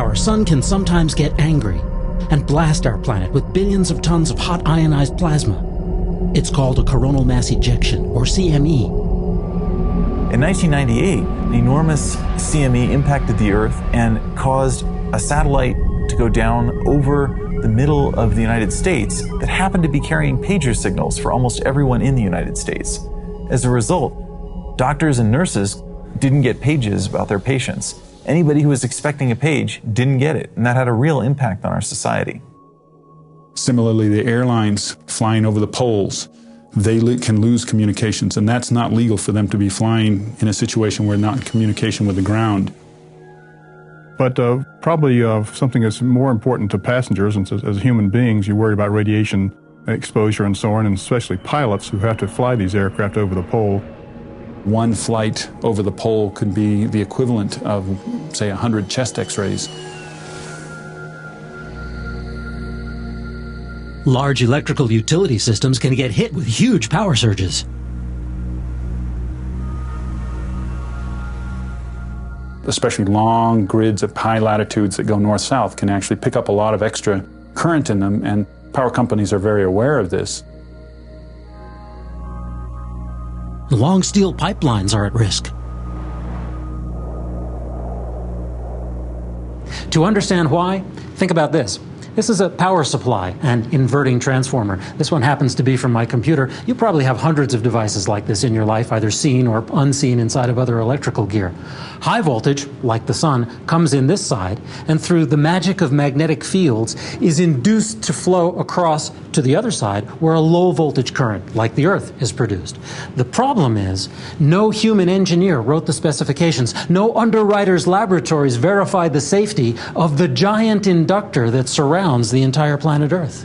our sun can sometimes get angry and blast our planet with billions of tons of hot ionized plasma. It's called a coronal mass ejection, or CME. In 1998, an enormous CME impacted the Earth and caused a satellite to go down over the middle of the United States that happened to be carrying pager signals for almost everyone in the United States. As a result, doctors and nurses didn't get pages about their patients. Anybody who was expecting a page didn't get it, and that had a real impact on our society. Similarly, the airlines flying over the poles, they can lose communications, and that's not legal for them to be flying in a situation where they're not in communication with the ground. But probably something that's more important to passengers, and as human beings, you worry about radiation exposure and so on, and especially pilots who have to fly these aircraft over the pole. One flight over the pole could be the equivalent of, say, 100 chest x-rays. Large electrical utility systems can get hit with huge power surges. Especially long grids at high latitudes that go north-south can actually pick up a lot of extra current in them, and power companies are very aware of this. Long steel pipelines are at risk. To understand why, think about this. This is a power supply and inverting transformer. This one happens to be from my computer. You probably have hundreds of devices like this in your life, either seen or unseen inside of other electrical gear. High voltage, like the sun, comes in this side, and through the magic of magnetic fields is induced to flow across to the other side where a low voltage current, like the Earth, is produced. The problem is, no human engineer wrote the specifications. No underwriter's laboratories verified the safety of the giant inductor that surrounds the entire planet Earth.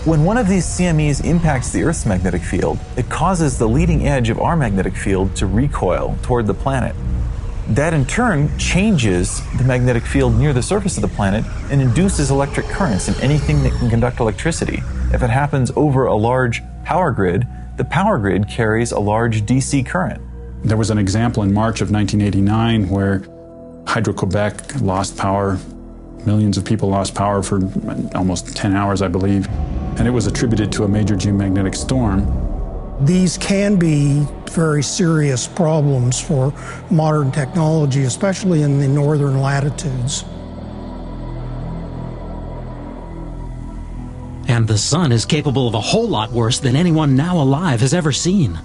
When one of these CMEs impacts the Earth's magnetic field, it causes the leading edge of our magnetic field to recoil toward the planet. That in turn changes the magnetic field near the surface of the planet and induces electric currents in anything that can conduct electricity. If it happens over a large power grid, the power grid carries a large DC current. There was an example in March of 1989 where Hydro-Quebec lost power. Millions of people lost power for almost 10 hours, I believe, and it was attributed to a major geomagnetic storm. These can be very serious problems for modern technology, especially in the northern latitudes. And the sun is capable of a whole lot worse than anyone now alive has ever seen.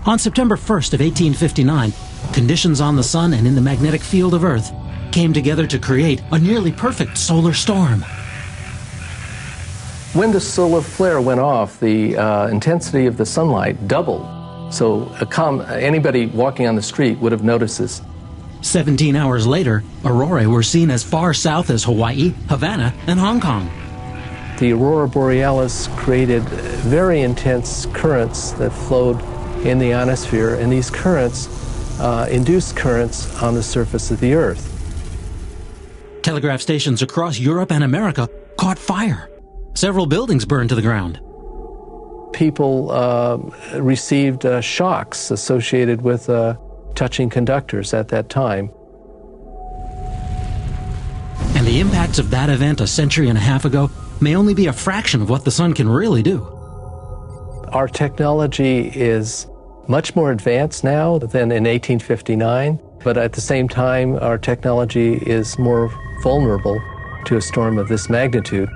On September 1st of 1859, conditions on the sun and in the magnetic field of Earth came together to create a nearly perfect solar storm. When the solar flare went off, the intensity of the sunlight doubled. So anybody walking on the street would have noticed this. 17 hours later, aurorae were seen as far south as Hawaii, Havana, and Hong Kong. The aurora borealis created very intense currents that flowed in the ionosphere, and these currents induced currents on the surface of the Earth. Telegraph stations across Europe and America caught fire. Several buildings burned to the ground. People received shocks associated with touching conductors at that time. And the impacts of that event a century and a half ago may only be a fraction of what the sun can really do. Our technology is much more advanced now than in 1859, but at the same time, our technology is more vulnerable to a storm of this magnitude.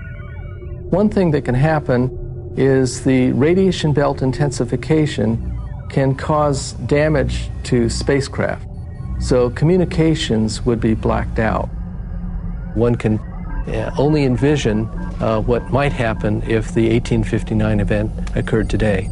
One thing that can happen is the radiation belt intensification can cause damage to spacecraft. So communications would be blacked out. One can only envision what might happen if the 1859 event occurred today.